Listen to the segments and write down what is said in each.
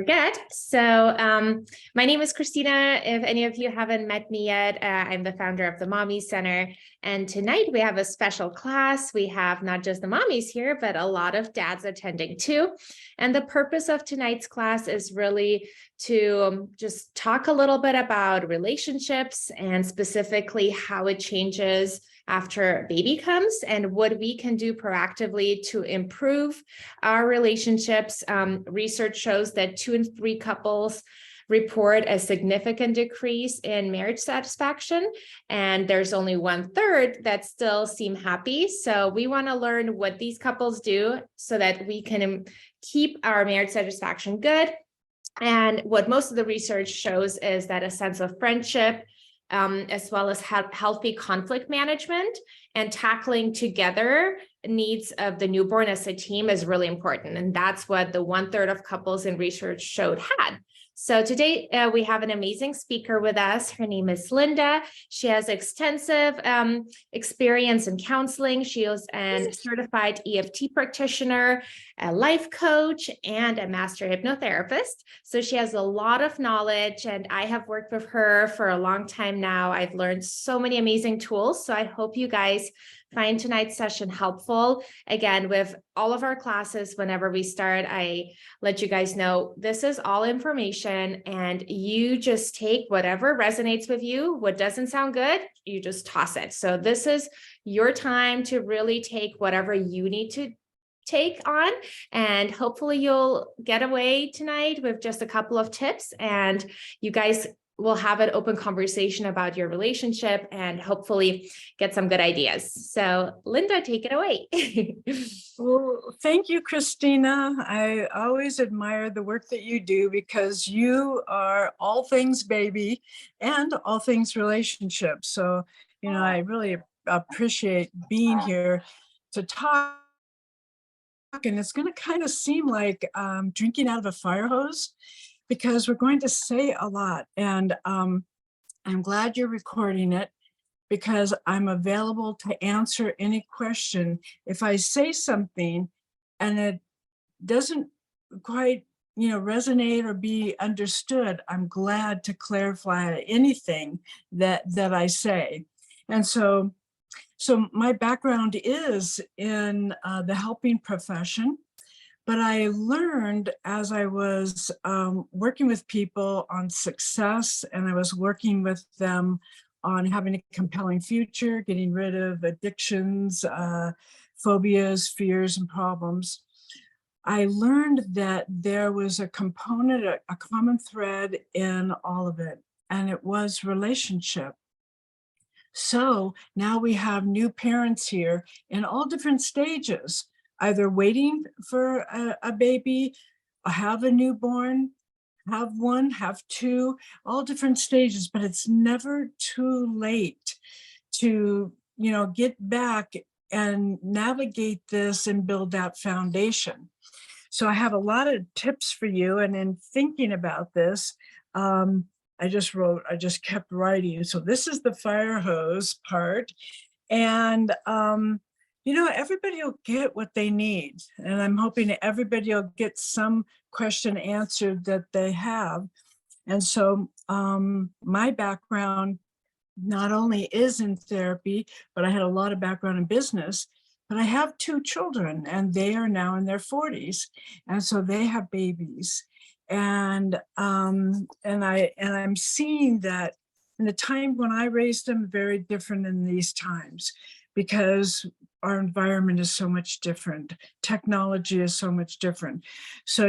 Forget. So my name is Christina. If any of you haven't met me yet, I'm the founder of the Mommy Center. And tonight we have a special class. We have not just the mommies here, but a lot of dads attending too. And the purpose of tonight's class is really to just talk a little bit about relationships and specifically how it changes after a baby comes and what we can do proactively to improve our relationships. Research shows that 2 in 3 couples report a significant decrease in marriage satisfaction, and there's only 1/3 that still seem happy. So we want to learn what these couples do so that we can keep our marriage satisfaction good. And what most of the research shows is that a sense of friendship, as well as healthy conflict management and tackling together needs of the newborn as a team is really important. And that's what the 1/3 of couples in research showed had. So today we have an amazing speaker with us. Her name is Linda. She has extensive experience in counseling. She is a certified EFT practitioner, a life coach, and a master hypnotherapist. So she has a lot of knowledge, and I have worked with her for a long time now. I've learned so many amazing tools. So I hope you guys find tonight's session helpful. Again, with all of our classes, whenever we start, I let you guys know this is all information and you just take whatever resonates with you. What doesn't sound good, you just toss it. So this is your time to really take whatever you need to take on, and hopefully you'll get away tonight with just a couple of tips, and you guys will have an open conversation about your relationship and hopefully get some good ideas. So Linda, take it away. Well, thank you, Christina. I always admire the work that you do because you are all things baby and all things relationships. So, I really appreciate being here to talk. And it's going to kind of seem like drinking out of a fire hose because we're going to say a lot. And I'm glad you're recording it because I'm available to answer any question. If I say something and it doesn't quite, resonate or be understood, I'm glad to clarify anything that I say. And so my background is in the helping profession, but I learned as I was working with people on success, and I was working with them on having a compelling future, getting rid of addictions, phobias, fears, and problems. I learned that there was a component, a common thread in all of it, and it was relationship. So now we have new parents here in all different stages, either waiting for a baby, have a newborn, have one, have two, all different stages, but it's never too late to, get back and navigate this and build that foundation. So I have a lot of tips for you. And in thinking about this, I just kept writing. So this is the fire hose part. And, everybody will get what they need. And I'm hoping everybody will get some question answered that they have. And so my background not only is in therapy, but I had a lot of background in business. But I have 2 children and they are now in their 40s. And so they have babies. And I'm seeing that in the time when I raised them, very different in these times, because our environment is so much different. Technology is so much different. So,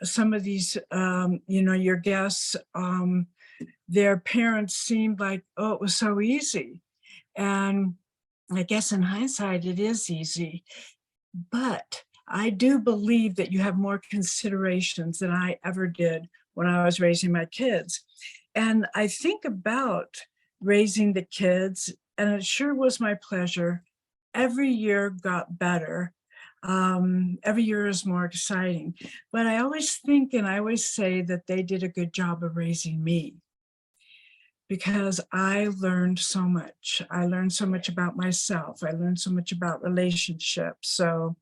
some of these, your guests, their parents seemed like, oh, it was so easy. And I guess in hindsight, it is easy, but I do believe that you have more considerations than I ever did when I was raising my kids. And I think about raising the kids, and it sure was my pleasure. Every year got better. Every year is more exciting. But I always think, and I always say that they did a good job of raising me, because I learned so much. I learned so much about myself. I learned so much about relationships. So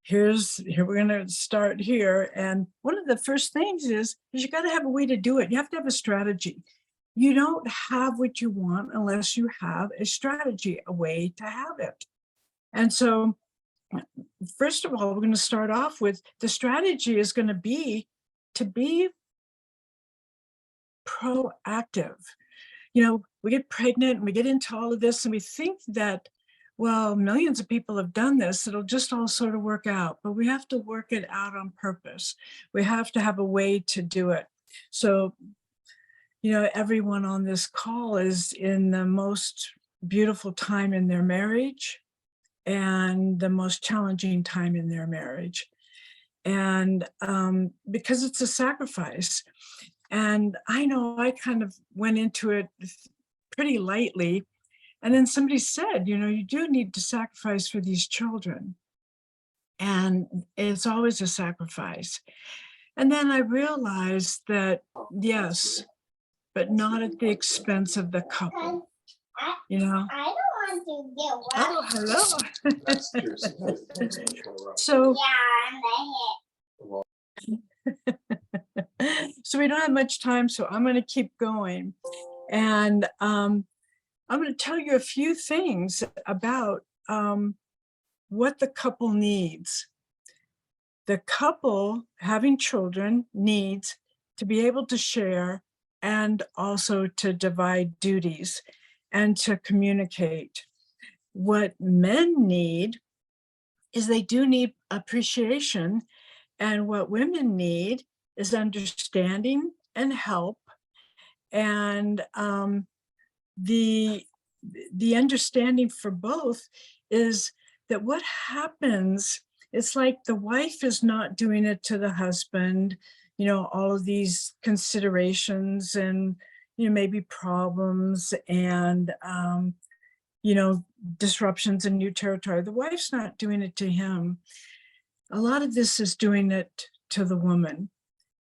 here we're going to start here. And one of the first things is you got to have a way to do it. You have to have a strategy. You don't have what you want unless you have a strategy, a way to have it. And so, first of all, we're going to start off with the strategy is going to be proactive. We get pregnant and we get into all of this and we think that, well, millions of people have done this, it'll just all sort of work out, but we have to work it out on purpose. We have to have a way to do it. So, everyone on this call is in the most beautiful time in their marriage and the most challenging time in their marriage. And because it's a sacrifice. And I know I kind of went into it pretty lightly. And then somebody said, you do need to sacrifice for these children. And it's always a sacrifice. And then I realized that, yes, but not at the expense of the couple. I don't want to get wet. Oh, hello. So, so we don't have much time, so I'm going to keep going. And I'm going to tell you a few things about what the couple needs. The couple having children needs to be able to share and also to divide duties and to communicate. What men need is they do need appreciation, and what women need is understanding and help. And the understanding for both is that what happens, it's like the wife is not doing it to the husband, all of these considerations and, maybe problems and, disruptions in new territory. The wife's not doing it to him. A lot of this is doing it to the woman.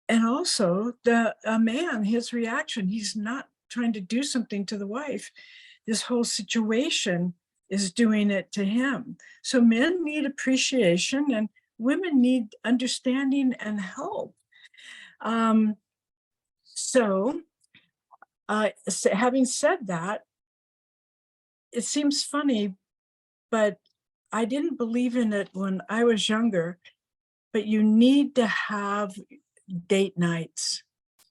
And also the man, his reaction, he's not trying to do something to the wife. This whole situation is doing it to him. So men need appreciation and women need understanding and help. So having said that, it seems funny, but I didn't believe in it when I was younger, but you need to have date nights.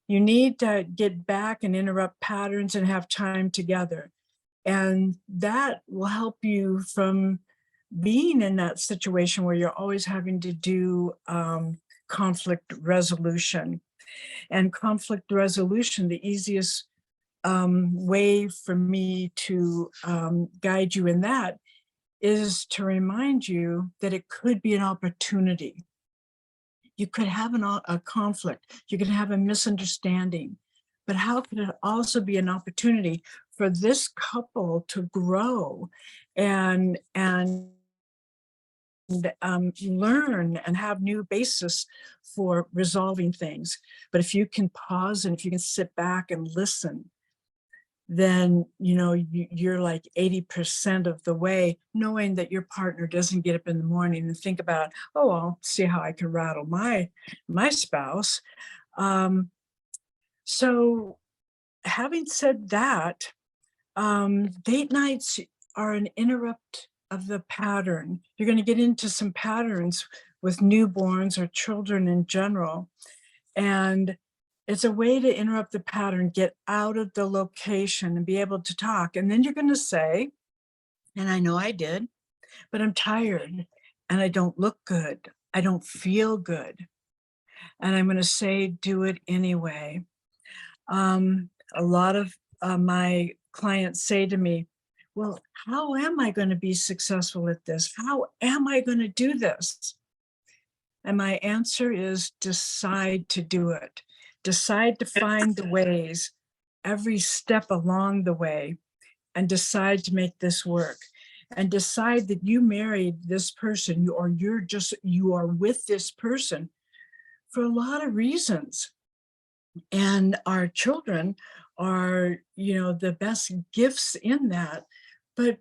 You need to get back and interrupt patterns and have time together. And that will help you from being in that situation where you're always having to do conflict resolution. And conflict resolution, the easiest way for me to guide you in that is to remind you that it could be an opportunity. You could have a conflict, you could have a misunderstanding, but how could it also be an opportunity for this couple to grow and learn and have new basis for resolving things? But if you can pause and if you can sit back and listen, then you're like 80% of the way, knowing that your partner doesn't get up in the morning and think about, oh, I'll see how I can rattle my spouse. So having said that, date nights are an interrupt of the pattern. You're going to get into some patterns with newborns or children in general. And it's a way to interrupt the pattern, get out of the location and be able to talk. And then you're going to say, and I know I did, but I'm tired and I don't look good. I don't feel good. And I'm going to say, do it anyway. A lot of my clients say to me, well, how am I going to be successful at this? How am I going to do this? And my answer is decide to do it. Decide to find the ways every step along the way and decide to make this work. And decide that you married this person, you are with this person for a lot of reasons. And our children are, the best gifts in that. But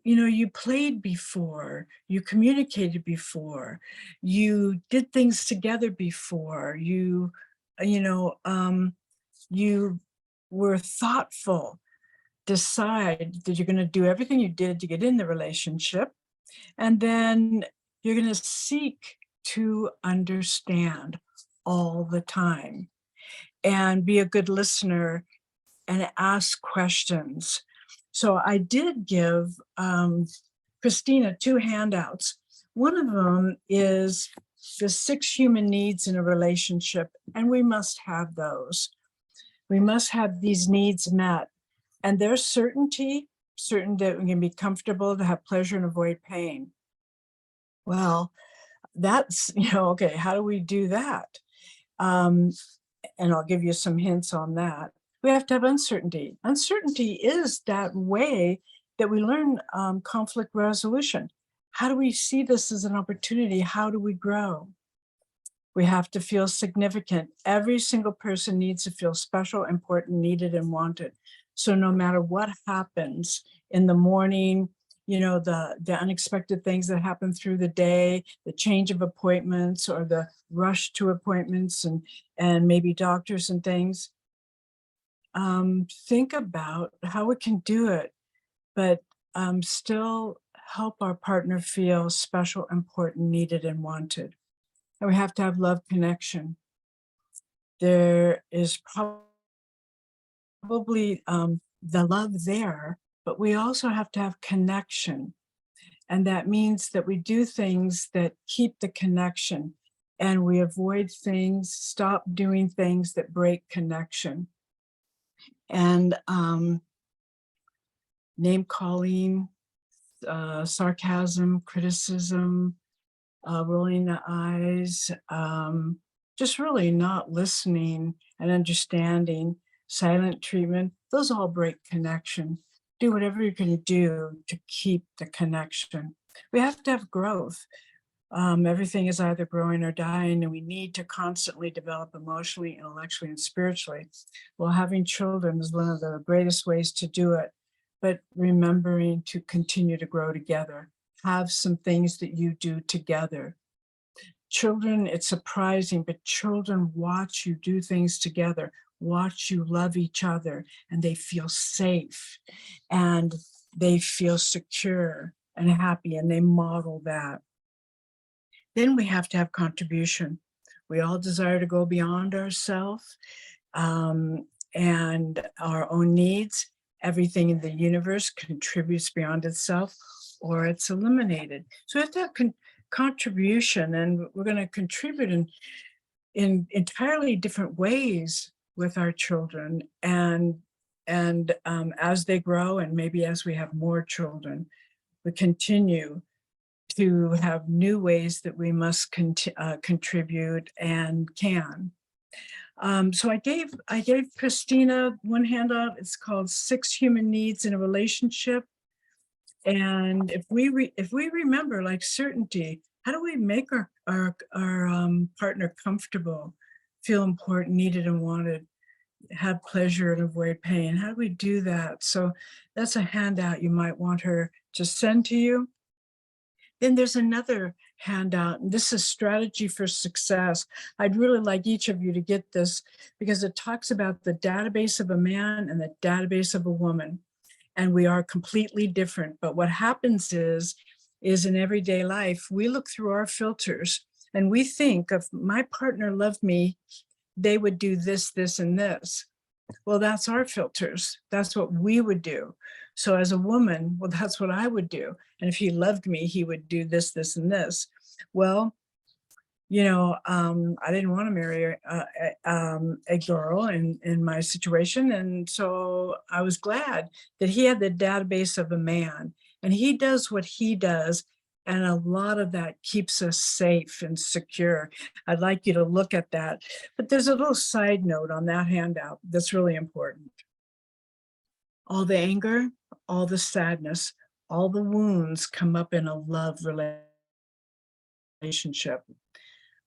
you played before, you communicated before, you did things together before, you know, you were thoughtful, decide that you're going to do everything you did to get in the relationship, and then you're going to seek to understand all the time and be a good listener and ask questions. So I did give Christina 2 handouts. One of them is the 6 human needs in a relationship, and we must have those. We must have these needs met. And there's certainty, certain that we can be comfortable, to have pleasure and avoid pain. Well, that's, okay, how do we do that? And I'll give you some hints on that. We have to have uncertainty. Uncertainty is that way that we learn conflict resolution. How do we see this as an opportunity? How do we grow? We have to feel significant. Every single person needs to feel special, important, needed, and wanted. So no matter what happens in the morning, the unexpected things that happen through the day, the change of appointments or the rush to appointments and maybe doctors and things, think about how we can do it, but still help our partner feel special, important, needed, and wanted. And we have to have love connection. There is probably the love there, but we also have to have connection. And that means that we do things that keep the connection, and we avoid things, stop doing things that break connection. And name calling, sarcasm, criticism, rolling the eyes, just really not listening and understanding, silent treatment, those all break connection. Do whatever you can do to keep the connection. We have to have growth. Everything is either growing or dying, and we need to constantly develop emotionally, intellectually, and spiritually. Well, having children is one of the greatest ways to do it, but remembering to continue to grow together. Have some things that you do together. Children, it's surprising, but children watch you do things together, watch you love each other, and they feel safe and they feel secure and happy, and they model that. Then we have to have contribution. We all desire to go beyond ourselves and our own needs. Everything in the universe contributes beyond itself, or it's eliminated. So we have to have contribution, and we're going to contribute in entirely different ways with our children, and as they grow, and maybe as we have more children, we continue to have new ways that we must contribute and can. So I gave Christina 1 handout. It's called 6 Human Needs in a Relationship. And if we remember, like certainty, how do we make our partner comfortable, feel important, needed, and wanted, have pleasure and avoid pain? How do we do that? So that's a handout you might want her to send to you. Then there's another handout, and this is Strategy for Success. I'd really like each of you to get this, because it talks about the database of a man and the database of a woman. And we are completely different. But what happens is in everyday life, we look through our filters and we think, if my partner loved me, they would do this, this, and this. Well, that's our filters. That's what we would do. So as a woman, well, that's what I would do. And if he loved me, he would do this, this, and this. Well, I didn't want to marry a girl in my situation. And so I was glad that he had the database of a man, and he does what he does. And a lot of that keeps us safe and secure. I'd like you to look at that. But there's a little side note on that handout that's really important. All the anger, all the sadness, all the wounds come up in a love relationship.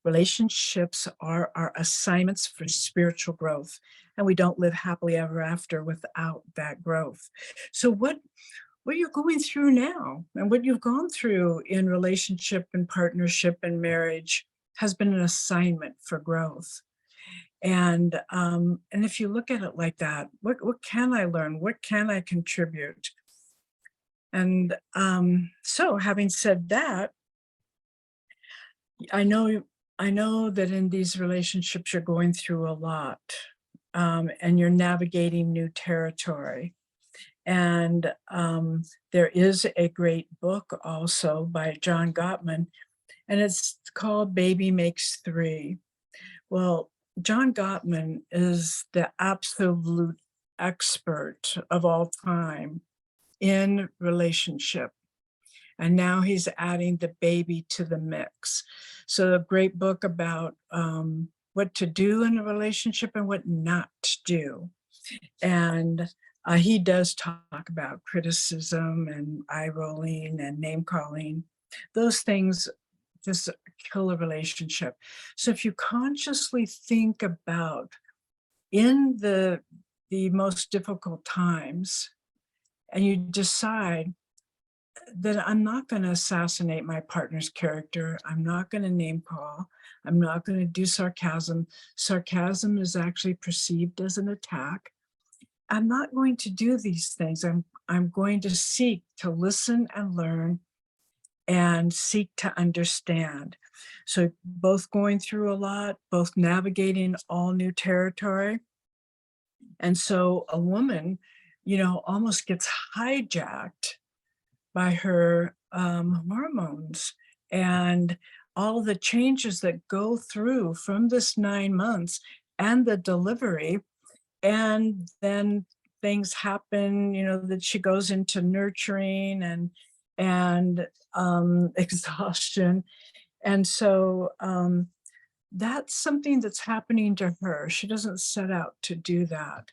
Relationships are our assignments for spiritual growth, and we don't live happily ever after without that growth. So what what you're going through now and what you've gone through in relationship and partnership and marriage has been an assignment for growth. And if you look at it like that, what can I learn? What can I contribute? And so having said that, I know I know that in these relationships you're going through a lot, and you're navigating new territory. And there is a great book also by John Gottman, and it's called Baby Makes Three. Well, John Gottman is the absolute expert of all time in relationship. And now he's adding the baby to the mix. So a great book about what to do in a relationship and what not to do. And he does talk about criticism and eye rolling and name calling. Those things just kill a relationship. So if you consciously think about in the most difficult times and you decide that I'm not going to assassinate my partner's character. I'm not going to name call. I'm not going to do sarcasm. Sarcasm is actually perceived as an attack. I'm not going to do these things. I'm going to seek to listen and learn and seek to understand. So both going through a lot, both navigating all new territory. And so a woman, almost gets hijacked by her hormones and all the changes that go through from this 9 months and the delivery. And then things happen, that she goes into nurturing and exhaustion. And so that's something that's happening to her. She doesn't set out to do that.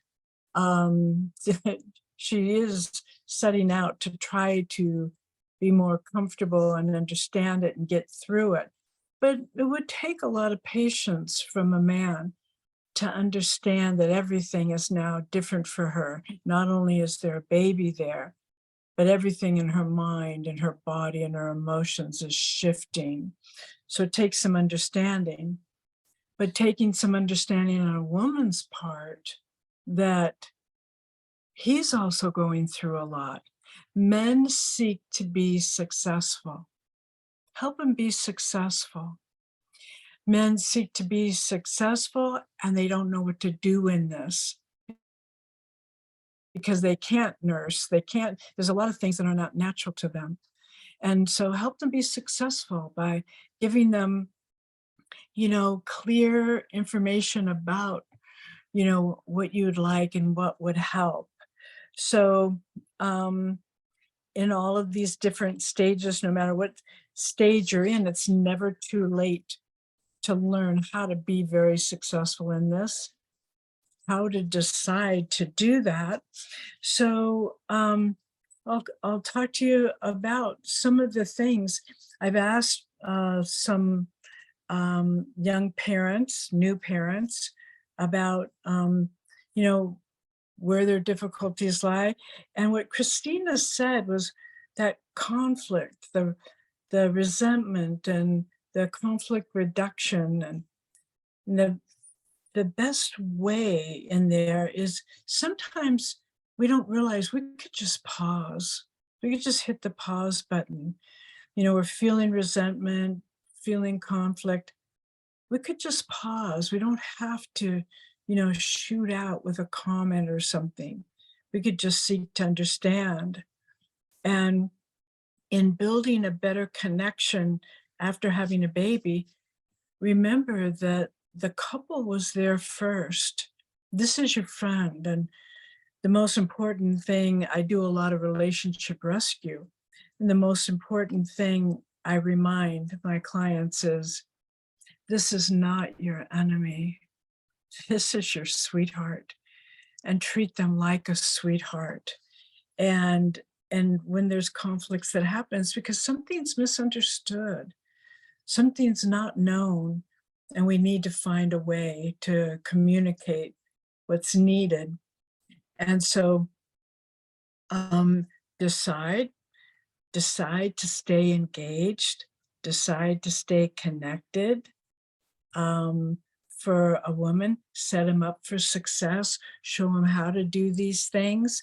She is setting out to try to be more comfortable and understand it and get through it. But it would take a lot of patience from a man to understand that everything is now different for her. Not only is there a baby there, but everything in her mind and her body and her emotions is shifting. So it takes some understanding, but taking some understanding on a woman's part that he's also going through a lot. Men seek to be successful. Help him be successful. Men seek to be successful and they don't know what to do in this because they can't nurse. There's a lot of things that are not natural to them. And so help them be successful by giving them, clear information about, what you'd like and what would help. So in all of these different stages, no matter what stage you're in, it's never too late to learn how to be very successful in this, how to decide to do that. So I'll talk to you about some of the things. I've asked some young parents, new parents, about where their difficulties lie. And what Christina said was that conflict, the resentment and the conflict reduction, and the best way in there is sometimes we don't realize we could just pause. We could just hit the pause button. We're feeling resentment, feeling conflict. We could just pause. We don't have to, shoot out with a comment or something. We could just seek to understand. And in building a better connection after having a baby, remember that the couple was there first. This is your friend. And the most important thing, I do a lot of relationship rescue. And the most important thing I remind my clients is, this is not your enemy. This is your sweetheart, and treat them like a sweetheart. And when there's conflicts that happens, because something's misunderstood, something's not known, and we need to find a way to communicate what's needed. And so decide to stay engaged, decide to stay connected. For a woman, set him up for success, show him how to do these things.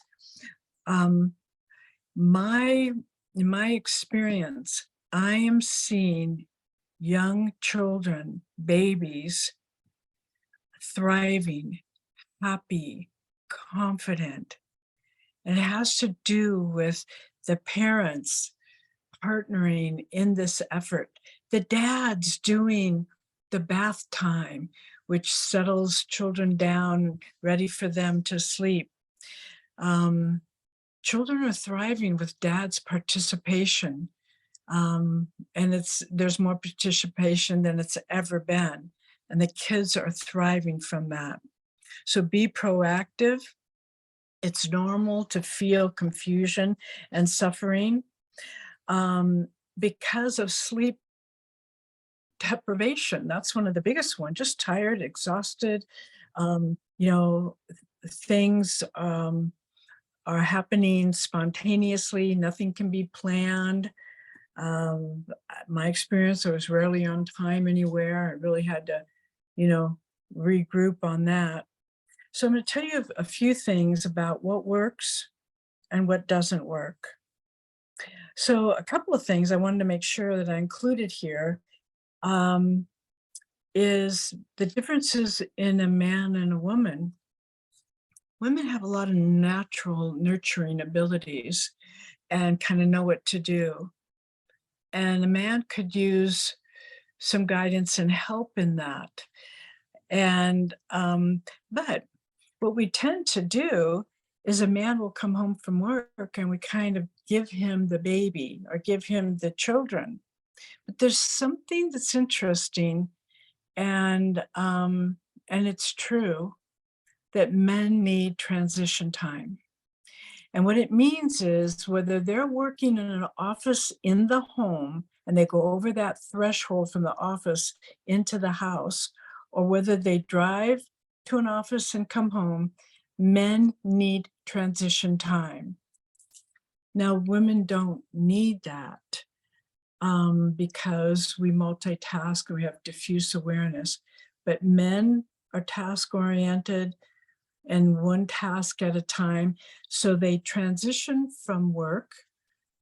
Um, in my experience, I am seeing young children, babies, thriving, happy, confident. And it has to do with the parents partnering in this effort, the dads doing the bath time, which settles children down, ready for them to sleep. Children are thriving with dad's participation. And there's more participation than it's ever been. And the kids are thriving from that. So be proactive. It's normal to feel confusion and suffering because of sleep deprivation. That's one of the biggest ones, just tired, exhausted. Things are happening spontaneously. Nothing can be planned. My experience, I was rarely on time anywhere. I really had to, regroup on that. So I'm going to tell you a few things about what works and what doesn't work. So a couple of things I wanted to make sure that I included here is the differences in a man and a woman. Women have a lot of natural nurturing abilities and kind of know what to do. And a man could use some guidance and help in that. And, but what we tend to do is a man will come home from work and we kind of give him the baby or give him the children. But there's something that's interesting, and it's true that men need transition time. And what it means is whether they're working in an office in the home and they go over that threshold from the office into the house, or whether they drive to an office and come home, men need transition time. Now, women don't need that because we multitask and we have diffuse awareness, but men are task-oriented and one task at a time. So they transition from work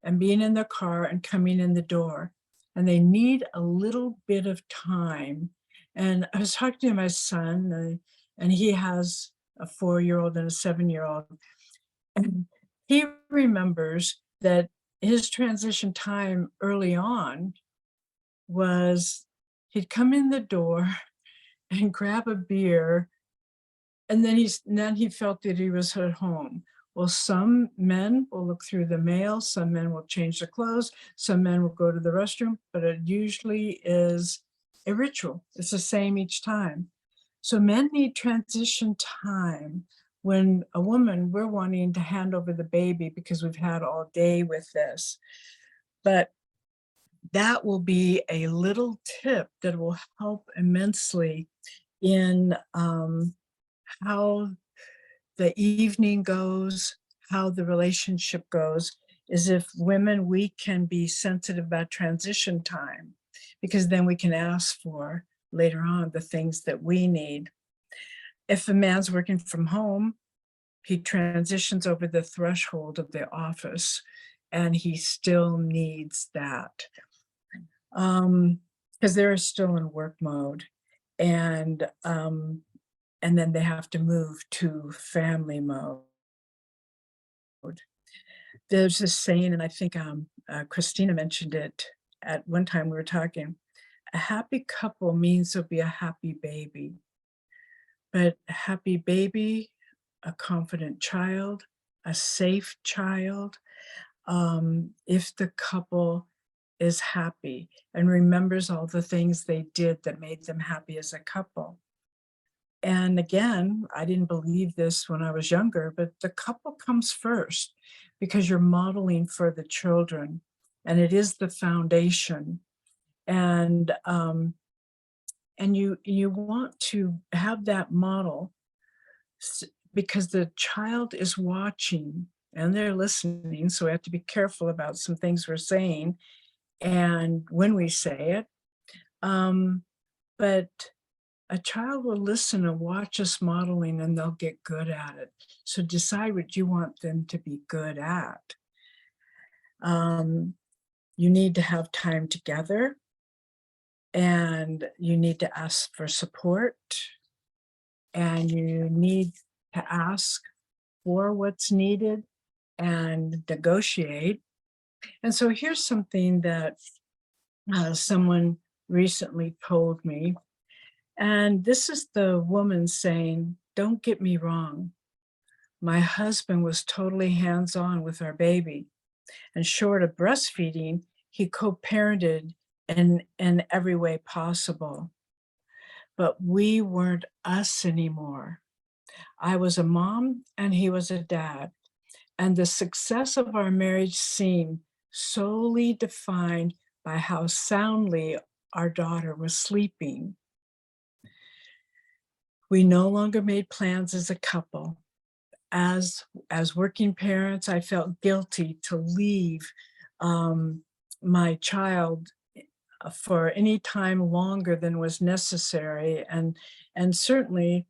and being in their car and coming in the door, and they need a little bit of time. And I was talking to my son, and he has a 4-year-old and a 7-year-old. And he remembers that his transition time early on was he'd come in the door and grab a beer, and then he felt that he was at home. Well, some men will look through the mail, some men will change their clothes, some men will go to the restroom, but it usually is a ritual. It's the same each time. So men need transition time. When a woman, we're wanting to hand over the baby because we've had all day with this. But that will be a little tip that will help immensely in how the evening goes, how the relationship goes, is if women, we can be sensitive about transition time, because then we can ask for later on the things that we need. If a man's working from home, he transitions over the threshold of the office and he still needs that. Because they're still in work mode. And then they have to move to family mode. There's this saying, and I think Christina mentioned it at one time we were talking, a happy couple means there'll be a happy baby. But a happy baby, a confident child, a safe child, if the couple is happy and remembers all the things they did that made them happy as a couple. And again, I didn't believe this when I was younger, but the couple comes first because you're modeling for the children, and it is the foundation. And you want to have that model because the child is watching and they're listening. So we have to be careful about some things we're saying and when we say it. But a child will listen and watch us modeling and they'll get good at it. So decide what you want them to be good at. You need to have time together and you need to ask for support and you need to ask for what's needed and negotiate. And so here's something that someone recently told me. And this is the woman saying, "Don't get me wrong. My husband was totally hands-on with our baby. And short of breastfeeding, he co-parented in every way possible. But we weren't us anymore. I was a mom and he was a dad. And the success of our marriage seemed solely defined by how soundly our daughter was sleeping. We no longer made plans as a couple. As working parents, I felt guilty to leave my child for any time longer than was necessary. And certainly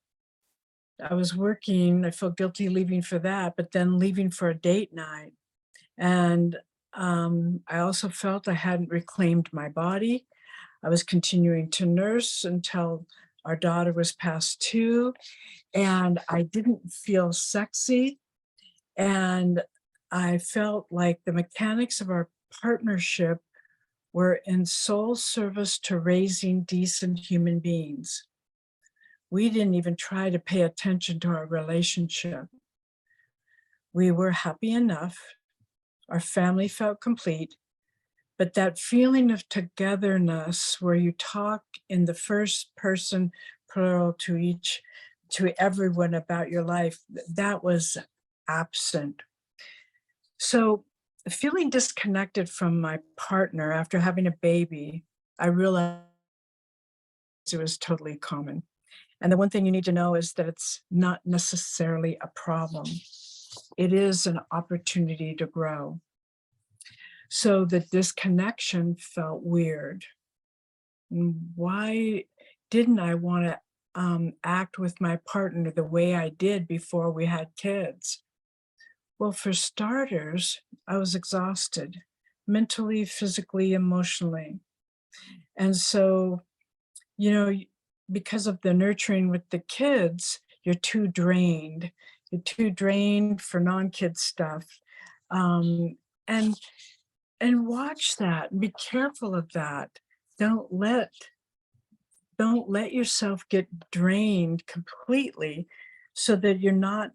I was working, I felt guilty leaving for that, but then leaving for a date night. And I also felt I hadn't reclaimed my body. I was continuing to nurse until our daughter was past 2, and I didn't feel sexy. And I felt like the mechanics of our partnership were in sole service to raising decent human beings. We didn't even try to pay attention to our relationship. We were happy enough. Our family felt complete. But that feeling of togetherness where you talk in the first person plural to everyone about your life, that was absent. So feeling disconnected from my partner after having a baby, I realized it was totally common. And the one thing you need to know is that it's not necessarily a problem. It is an opportunity to grow. So the disconnection felt weird. Why didn't I want to act with my partner the way I did before we had kids? Well, for starters, I was exhausted, mentally, physically, emotionally. And so, because of the nurturing with the kids, you're too drained. You're too drained for non-kid stuff. And watch that and be careful of that. Don't let yourself get drained completely so that you're not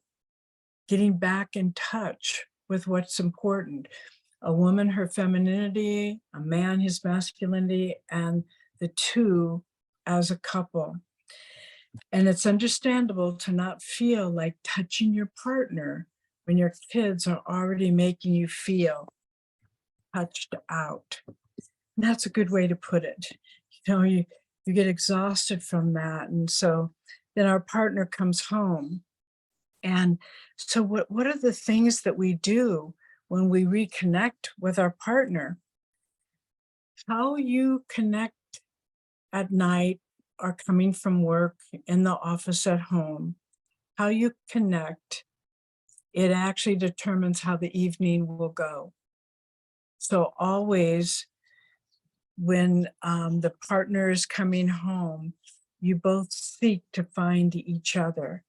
getting back in touch with what's important. A woman, her femininity, a man, his masculinity, and the two as a couple. And it's understandable to not feel like touching your partner when your kids are already making you feel touched out. And that's a good way to put it. You get exhausted from that. And so then our partner comes home. And so what are the things that we do when we reconnect with our partner? How you connect at night or coming from work, in the office, at home, how you connect, it actually determines how the evening will go. So always when the partner is coming home, you both seek to find each other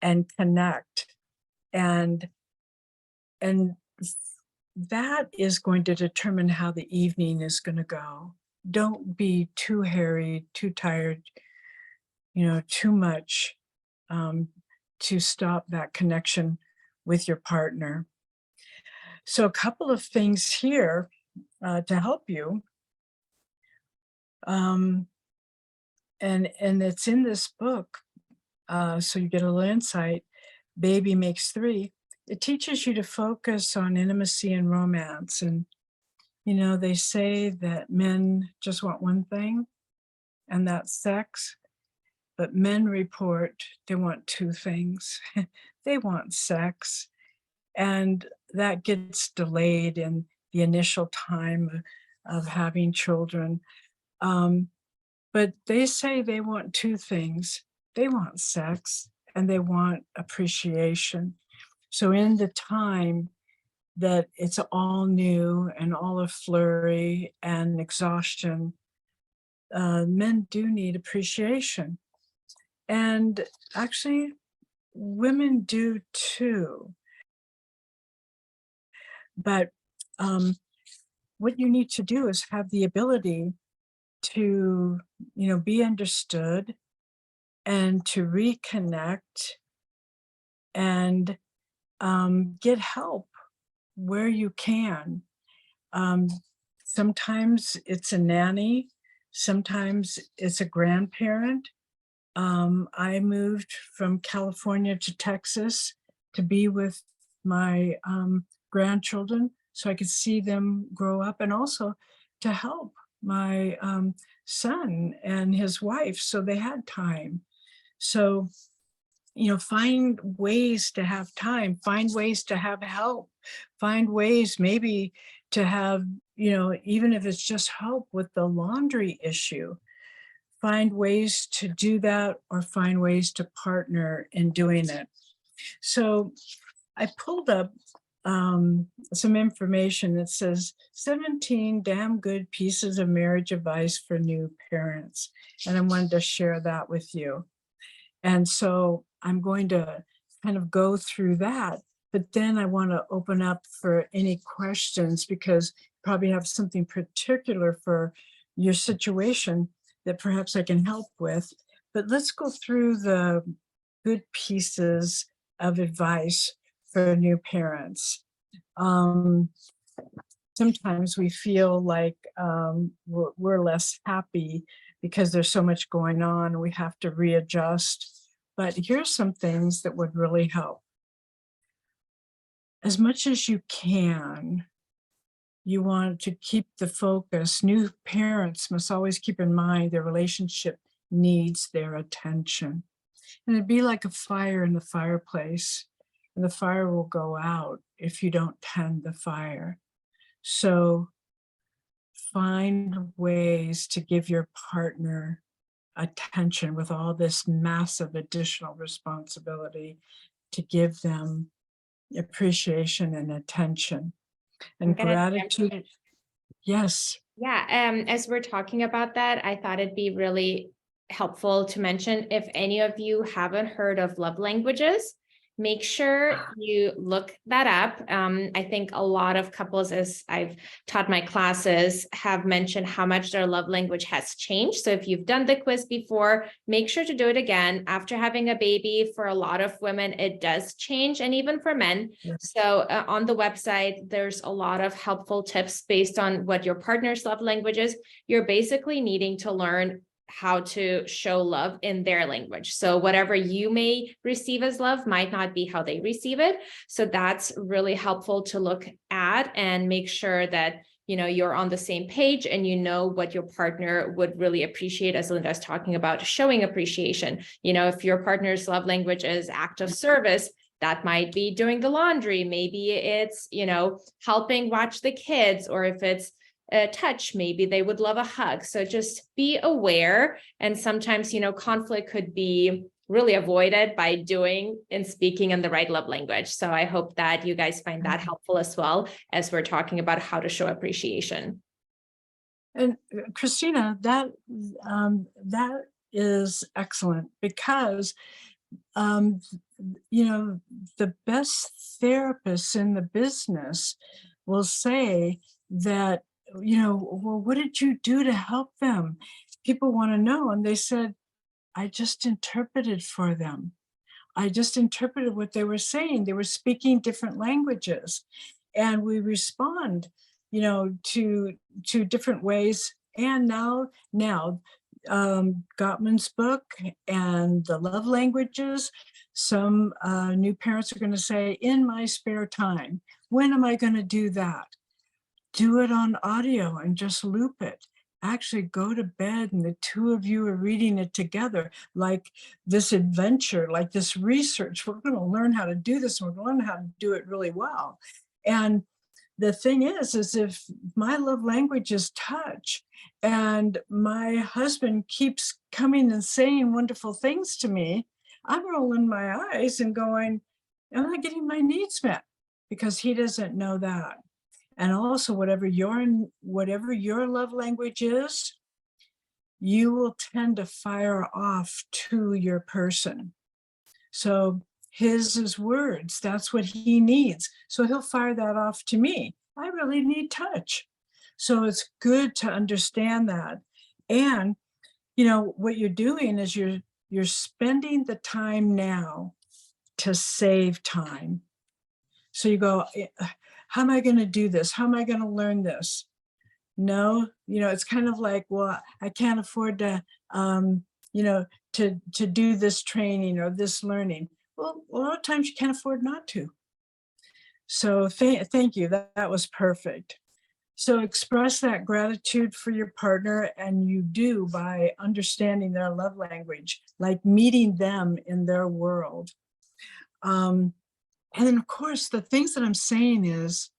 and connect. And that is going to determine how the evening is going to go. Don't be too harried, too tired, too much to stop that connection with your partner. So a couple of things here to help you. And it's in this book, so you get a little insight. Baby Makes Three. It teaches you to focus on intimacy and romance. And, they say that men just want one thing, and that's sex. But men report they want two things. They want sex And that gets delayed in the initial time of having children. But they say they want two things. They want sex and they want appreciation. So in the time that it's all new and all of flurry and exhaustion, men do need appreciation. And actually, women do too. But what you need to do is have the ability to, be understood and to reconnect and get help where you can. Sometimes it's a nanny, sometimes it's a grandparent. I moved from California to Texas to be with my grandchildren so I could see them grow up, and also to help my son and his wife so they had time. So, find ways to have time, find ways to have help, find ways maybe to have, even if it's just help with the laundry issue, find ways to do that or find ways to partner in doing it. So I pulled up some information that says 17 damn good pieces of marriage advice for new parents. And I wanted to share that with you. And so I'm going to kind of go through that, but then I want to open up for any questions because you probably have something particular for your situation that perhaps I can help with. But let's go through the good pieces of advice for new parents. Sometimes we feel like we're less happy because there's so much going on and we have to readjust. But here's some things that would really help. As much as you can, you want to keep the focus. New parents must always keep in mind their relationship needs their attention. And it'd be like a fire in the fireplace, and the fire will go out if you don't tend the fire. So find ways to give your partner attention with all this massive additional responsibility, to give them appreciation and attention and I'm gonna jump gratitude. in. Yes. Yeah, as we're talking about that, I thought it'd be really helpful to mention, if any of you haven't heard of love languages, make sure you look that up. I think a lot of couples, as I've taught my classes, have mentioned how much their love language has changed. So if you've done the quiz before, make sure to do it again. After having a baby, for a lot of women, it does change, and even for men. Yes. So on the website, there's a lot of helpful tips based on what your partner's love language is. You're basically needing to learn how to show love in their language. So whatever you may receive as love might not be how they receive it. So that's really helpful to look at and make sure that you're on the same page and you know what your partner would really appreciate, as Linda's talking about showing appreciation. If your partner's love language is act of service, that might be doing the laundry. Maybe it's, helping watch the kids, or if it's a touch, maybe they would love a hug. So just be aware. And sometimes, conflict could be really avoided by doing and speaking in the right love language. So I hope that you guys find that helpful as well, as we're talking about how to show appreciation. And Christina, that is excellent, because the best therapists in the business will say that, well, what did you do to help them? People want to know. And they said, I just interpreted for them. I just interpreted what they were saying. They were speaking different languages, and we respond, to different ways. And now Gottman's book and the love languages, some new parents are going to say, in my spare time. When am I going to do that? Do it on audio and just loop it. actually go to bed and the two of you are reading it together, like this adventure, like this research. We're going to learn how to do this, and we're going to learn how to do it really well. And the thing is if my love language is touch, and my husband keeps coming and saying wonderful things to me, I'm rolling my eyes and going, am I getting my needs met? Because he doesn't know that. And also, whatever your love language is, you will tend to fire off to your person. So his is words, that's what he needs. So he'll fire that off to me. I really need touch. So it's good to understand that. And what you're doing is you're spending the time now to save time. So you go, how am I going to do this? How am I going to learn this? No, it's kind of like, well, I can't afford to, to do this training or this learning. Well, a lot of times you can't afford not to. So thank you. That was perfect. So express that gratitude for your partner, and you do by understanding their love language, like meeting them in their world. And then, of course, the things that I'm saying is,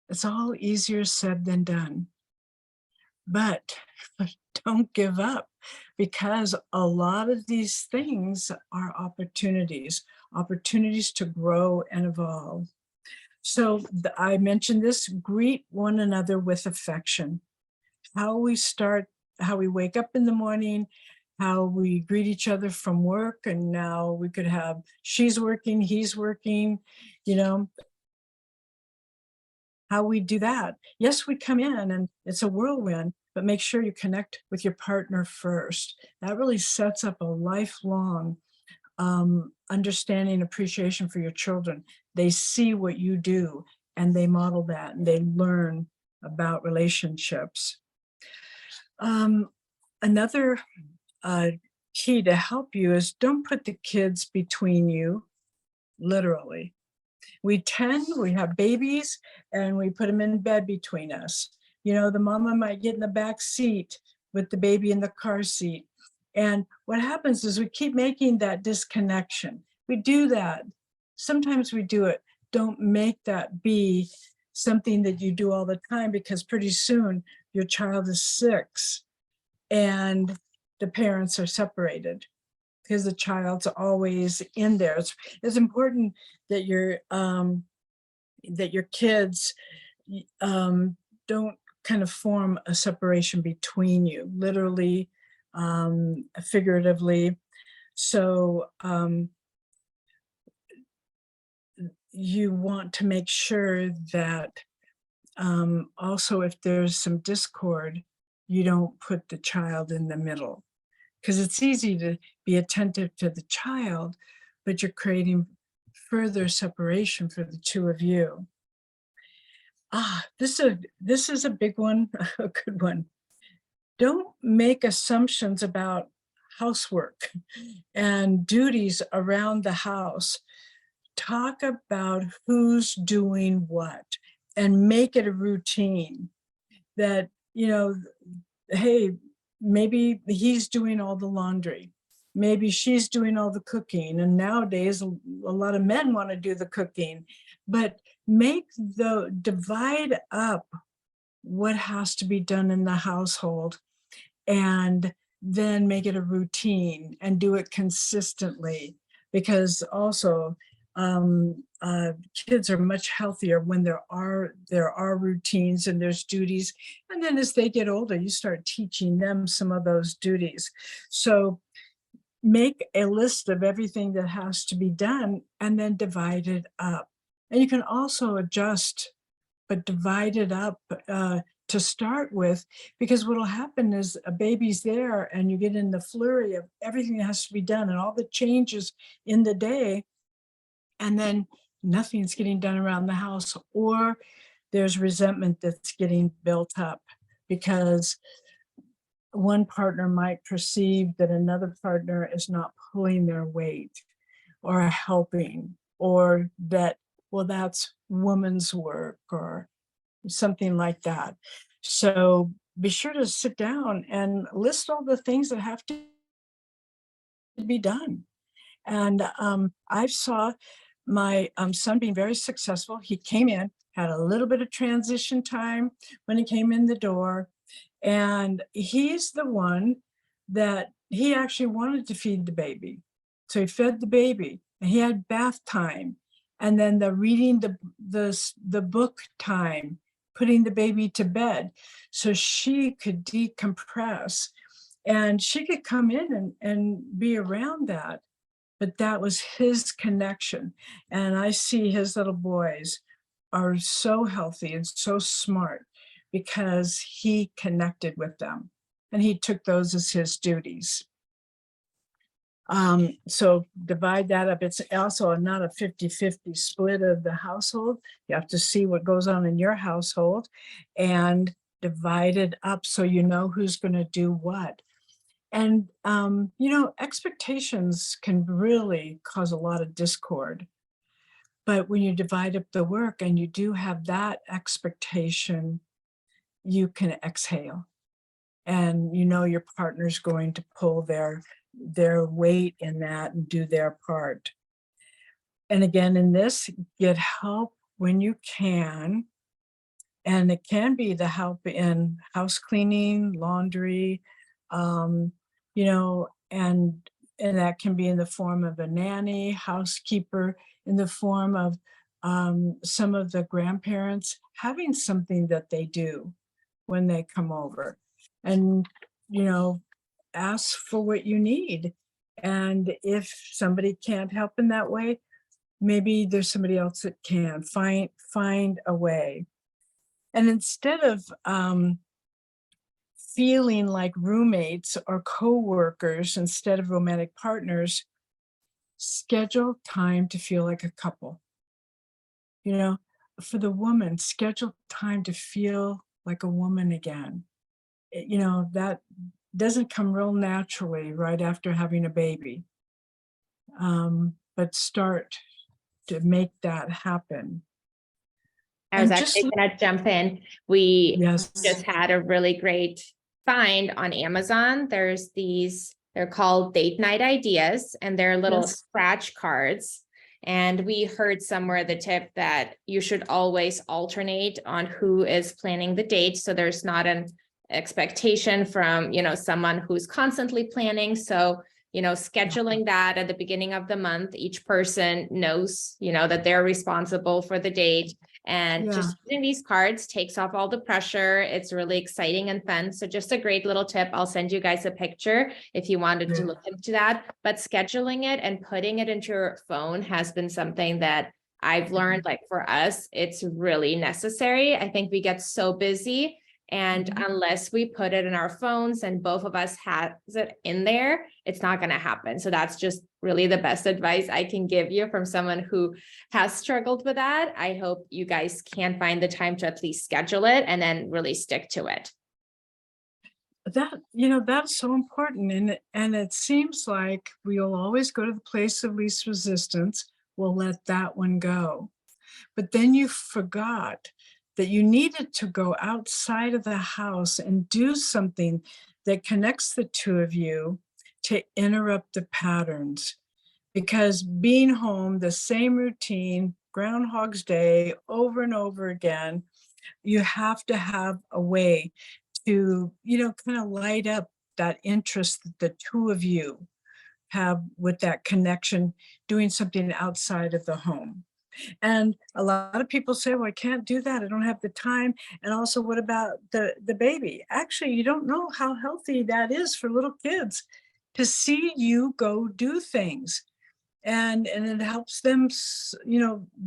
it's all easier said than done. But don't give up, because a lot of these things are opportunities to grow and evolve. So I mentioned this: greet one another with affection. How we wake up in the morning, how we greet each other from work, and now we could have she's working, he's working, how we do that. Yes, we come in and it's a whirlwind, but make sure you connect with your partner first. That really sets up a lifelong understanding, appreciation for your children. They see what you do and they model that, and they learn about relationships. Another key to help you is, don't put the kids between you, literally. We have babies and we put them in bed between us. The mama might get in the back seat with the baby in the car seat. And what happens is we keep making that disconnection. We do that. Sometimes we do it. Don't make that be something that you do all the time, because pretty soon your child is 6 and the parents are separated, because the child's always in there. It's important that your kids don't kind of form a separation between you, literally, figuratively. So you want to make sure that also, if there's some discord, you don't put the child in the middle, because it's easy to be attentive to the child, but you're creating further separation for the two of you. This is a big one, a good one. Don't make assumptions about housework and duties around the house. Talk about who's doing what and make it a routine that, hey, maybe he's doing all the laundry. Maybe she's doing all the cooking. And nowadays, a lot of men want to do the cooking, but divide up what has to be done in the household, and then make it a routine and do it consistently. Because also, kids are much healthier when there are routines and there's duties. And then as they get older, you start teaching them some of those duties. So make a list of everything that has to be done and then divide it up. And you can also adjust, but divide it up to start with, because what will happen is a baby's there and you get in the flurry of everything that has to be done and all the changes in the day, and then nothing's getting done around the house, or there's resentment that's getting built up because one partner might perceive that another partner is not pulling their weight or helping, or that, well, that's woman's work or something like that. So be sure to sit down and list all the things that have to be done. And I saw my son being very successful. He came in, had a little bit of transition time when he came in the door. And he's the one that he actually wanted to feed the baby. So he fed the baby and he had bath time. And then the reading the book time, putting the baby to bed so she could decompress and she could come in and be around that. But that was his connection. And I see his little boys are so healthy and so smart because he connected with them and he took those as his duties. So divide that up. It's also not a 50-50 split of the household. You have to see what goes on in your household and divide it up so you know who's going to do what. And, expectations can really cause a lot of discord. But when you divide up the work and you do have that expectation, you can exhale. And your partner's going to pull their weight in that and do their part. And again, in this, get help when you can. And it can be the help in house cleaning, laundry, and that can be in the form of a nanny, housekeeper, in the form of some of the grandparents having something that they do when they come over. And, ask for what you need. And if somebody can't help in that way, maybe there's somebody else that can. Find a way. And instead of feeling like roommates or co-workers instead of romantic partners, schedule time to feel like a couple. For the woman, schedule time to feel like a woman again. That doesn't come real naturally right after having a baby. But start to make that happen. I was And actually just- going to jump in. We Yes. just had a really great find on Amazon. There's these, they're called date night ideas, and they're little Yes. scratch cards. And we heard somewhere the tip that you should always alternate on who is planning the date. So there's not an expectation from, someone who's constantly planning. So, scheduling that at the beginning of the month, each person knows, that they're responsible for the date. And Yeah. just using these cards takes off all the pressure. It's really exciting and fun. So just a great little tip. I'll send you guys a picture if you wanted to Yeah. look into that. But scheduling it and putting it into your phone has been something that I've learned, like for us, it's really necessary. I think we get so busy. And unless we put it in our phones and both of us has it in there, it's not going to happen. So that's just really the best advice I can give you from someone who has struggled with that. I hope you guys can find the time to at least schedule it and then really stick to it. That's so important. And it seems like we'll always go to the place of least resistance. We'll let that one go. But then you forgot that you needed to go outside of the house and do something that connects the two of you to interrupt the patterns. Because being home, the same routine, Groundhog's Day, over and over again, you have to have a way to, kind of light up that interest that the two of you have with that connection, doing something outside of the home. And a lot of people say, well, I can't do that. I don't have the time. And also, what about the baby? Actually, you don't know how healthy that is for little kids to see you go do things. And it helps them,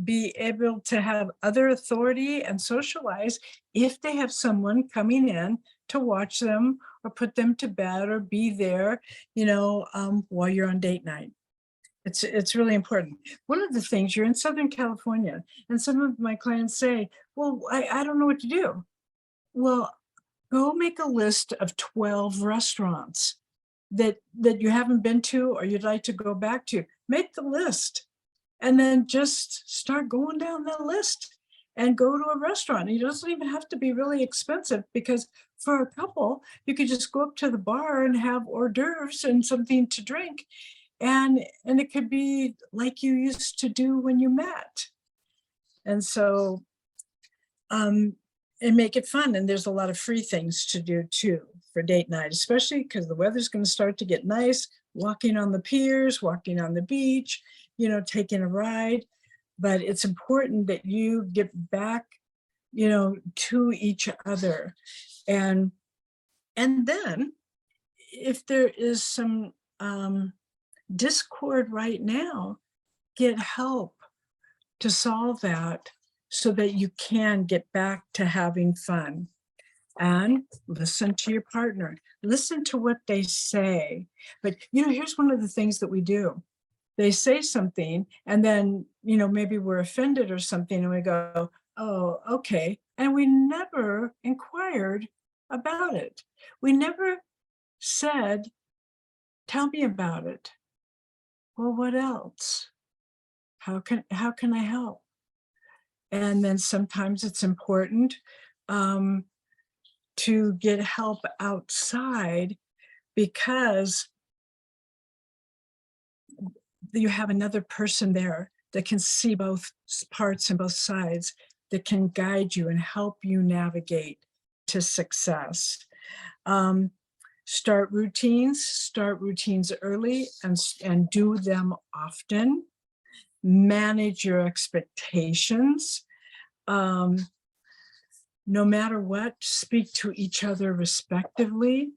be able to have other authority and socialize if they have someone coming in to watch them or put them to bed or be there, while you're on date night. It's really important. One of the things, you're in Southern California, and some of my clients say, well, I don't know what to do. Well, go make a list of 12 restaurants that you haven't been to or you'd like to go back to. Make the list and then just start going down that list and go to a restaurant. It doesn't even have to be really expensive, because for a couple, you could just go up to the bar and have hors d'oeuvres and something to drink. And it could be like you used to do when you met. And so, and make it fun. And there's a lot of free things to do too for date night, especially because the weather's going to start to get nice, walking on the piers, walking on the beach, you know, taking a ride. But it's important that you get back, you know, to each other. And then if there is some discord right now, get help to solve that so that you can get back to having fun. And listen to your partner, listen to what they say. But, you know, here's one of the things that we do. They say something and then, you know, maybe we're offended or something and we go, oh, okay. And we never inquired about it. We never said, tell me about it. Well, what else? How can I help? And then sometimes it's important to get help outside, because you have another person there that can see both parts and both sides, that can guide you and help you navigate to success. Start routines early and do them often. Manage your expectations. No matter what, speak to each other respectively.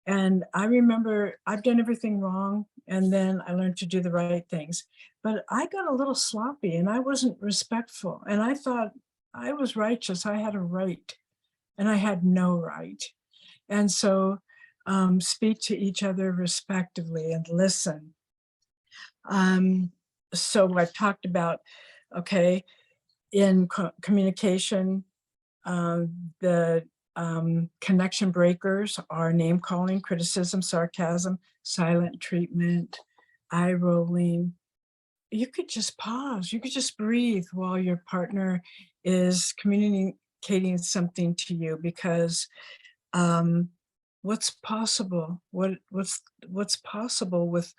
And I remember I've done everything wrong, and then I learned to do the right things. But I got a little sloppy and I wasn't respectful. And I thought I was righteous. I had a right, and I had no right. And so speak to each other respectively and listen. So I've talked about, okay, in communication, the connection breakers are name calling, criticism, sarcasm, silent treatment, eye rolling. You could just pause. You could just breathe while your partner is communicating something to you, because what's possible? What's possible with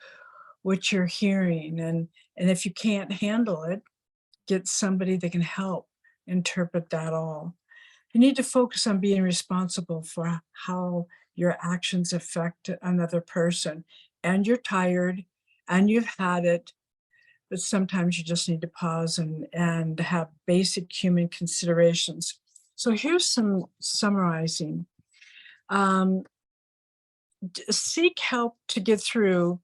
what you're hearing? And if you can't handle it, get somebody that can help interpret that all. You need to focus on being responsible for how your actions affect another person. And you're tired and you've had it, but sometimes you just need to pause and have basic human considerations. So here's some summarizing. Seek help to get through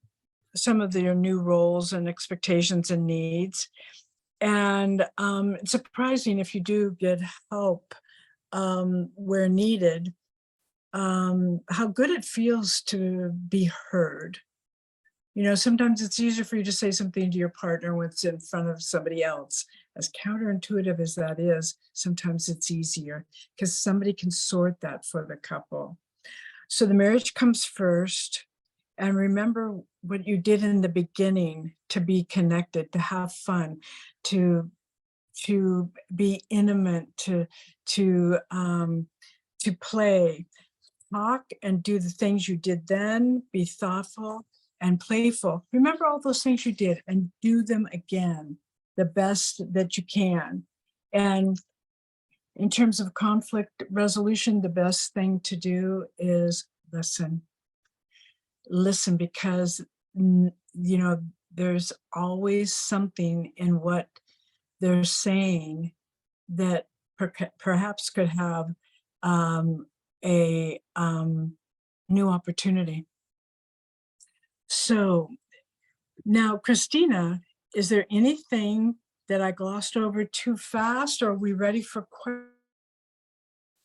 some of your new roles and expectations and needs. And it's surprising if you do get help where needed, how good it feels to be heard. You know, sometimes it's easier for you to say something to your partner when it's in front of somebody else. As counterintuitive as that is, sometimes it's easier because somebody can sort that for the couple. So the marriage comes first. And remember what you did in the beginning, to be connected, to have fun, to be intimate, to play, talk and do the things you did then, be thoughtful and playful. Remember all those things you did and do them again, the best that you can. And in terms of conflict resolution, the best thing to do is listen. Listen, because, you know, there's always something in what they're saying that perhaps could have a new opportunity. So now, Christina, is there anything that I glossed over too fast, or are we ready for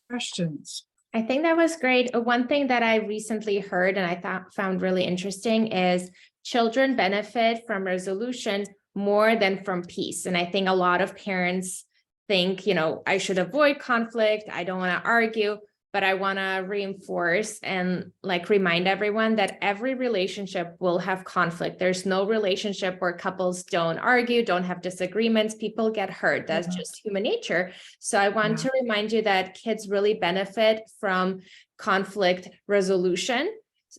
questions? I think that was great. One thing that I recently heard and I found really interesting is children benefit from resolution more than from peace. And I think a lot of parents think, you know, I should avoid conflict. I don't want to argue. but I want to reinforce and like remind everyone that every relationship will have conflict. There's no relationship where couples don't argue, don't have disagreements. People get hurt. That's just human nature. So I want to remind you that kids really benefit from conflict resolution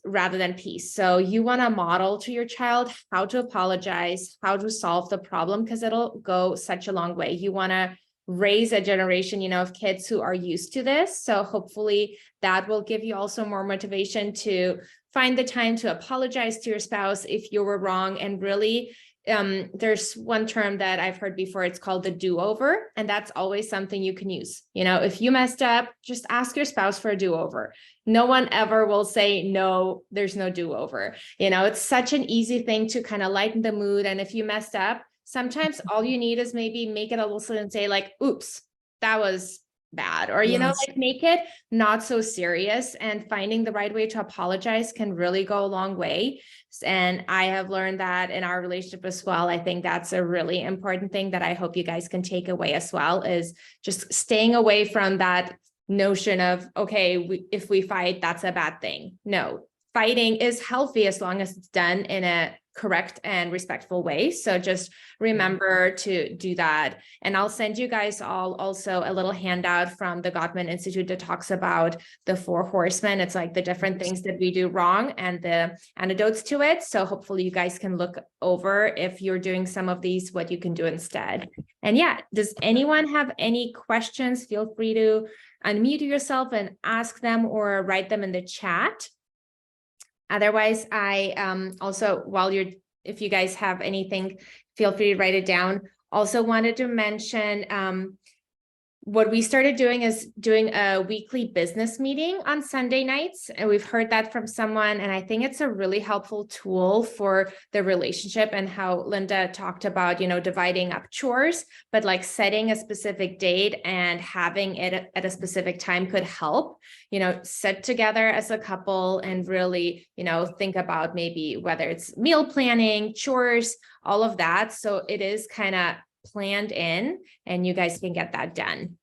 rather than peace. So you want to model to your child how to apologize, how to solve the problem, because it'll go such a long way. You want to raise a generation, you know, of kids who are used to this. So hopefully that will give you also more motivation to find the time to apologize to your spouse if you were wrong. And really, there's one term that I've heard before, it's called the do-over. And that's always something you can use. You know, if you messed up, just ask your spouse for a do-over. No one ever will say, no, there's no do-over. You know, it's such an easy thing to kind of lighten the mood. And if you messed up, sometimes all you need is maybe make it a little silly and say like, oops, that was bad. Or, you know, like make it not so serious, and finding the right way to apologize can really go a long way. And I have learned that in our relationship as well. I think that's a really important thing that I hope you guys can take away as well, is just staying away from that notion of, okay, if we fight, that's a bad thing. No, fighting is healthy as long as it's done in a correct and respectful way. So just remember to do that. And I'll send you guys all also a little handout from the Gottman Institute that talks about the 4 horsemen. It's like the different things that we do wrong and the antidotes to it. So hopefully you guys can look over, if you're doing some of these, what you can do instead. And yeah, does anyone have any questions? Feel free to unmute yourself and ask them or write them in the chat. Otherwise, I also, if you guys have anything, feel free to write it down. Also wanted to mention what we started doing is doing a weekly business meeting on Sunday nights. And we've heard that from someone. And I think it's a really helpful tool for the relationship, and how Linda talked about, you know, dividing up chores, but like setting a specific date and having it at a specific time could help, you know, sit together as a couple and really, you know, think about maybe whether it's meal planning, chores, all of that. So it is kind of planned in, and you guys can get that done.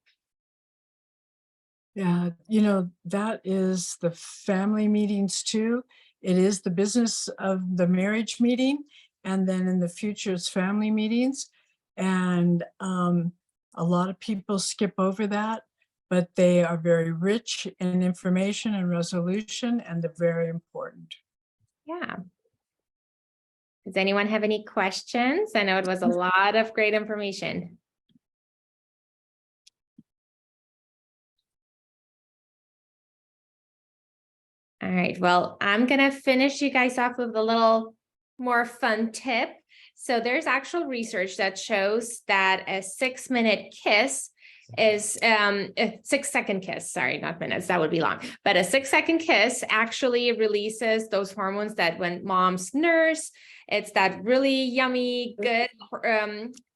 Yeah, you know, that is the family meetings too. It is the business of the marriage meeting, and then in the future it's family meetings. And a lot of people skip over that, but they are very rich in information and resolution, and they're very important. Yeah. Does anyone have any questions? I know it was a lot of great information. All right, well, I'm gonna finish you guys off with a little more fun tip. So there's actual research that shows that a 6-minute kiss is a 6-second kiss, sorry, not minutes, that would be long, but a 6-second kiss actually releases those hormones that when moms nurse, it's that really yummy, good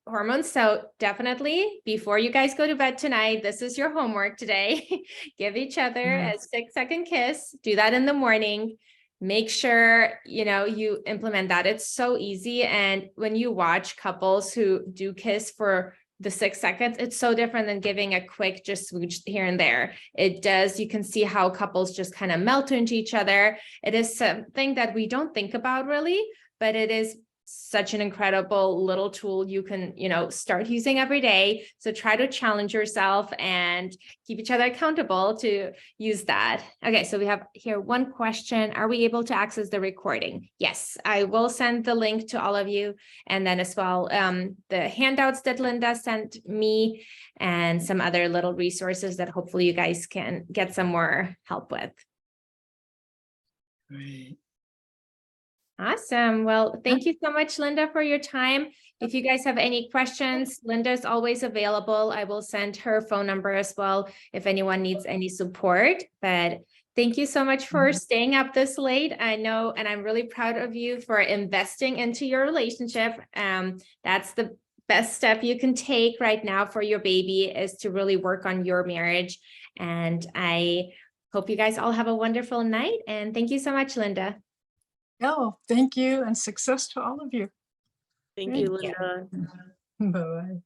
hormones. So definitely, before you guys go to bed tonight, this is your homework today. Give each other a 6-second kiss. Do that in the morning. Make sure, you know, you implement that. It's so easy. And when you watch couples who do kiss for the 6 seconds, it's so different than giving a quick just swooch here and there. It does, you can see how couples just kind of melt into each other. It is something that we don't think about really, but it is such an incredible little tool you can, you know, start using every day. So try to challenge yourself and keep each other accountable to use that. Okay, so we have here one question. Are we able to access the recording? Yes, I will send the link to all of you. And then as well, the handouts that Linda sent me and some other little resources that hopefully you guys can get some more help with. Great. Awesome. Well, thank you so much, Linda, for your time. If you guys have any questions, Linda's always available. I will send her phone number as well if anyone needs any support. But thank you so much for staying up this late. I know, and I'm really proud of you for investing into your relationship. That's the best step you can take right now for your baby, is to really work on your marriage. And I hope you guys all have a wonderful night. And thank you so much, Linda. Oh, thank you, and success to all of you. Thank you, Linda. Bye-bye.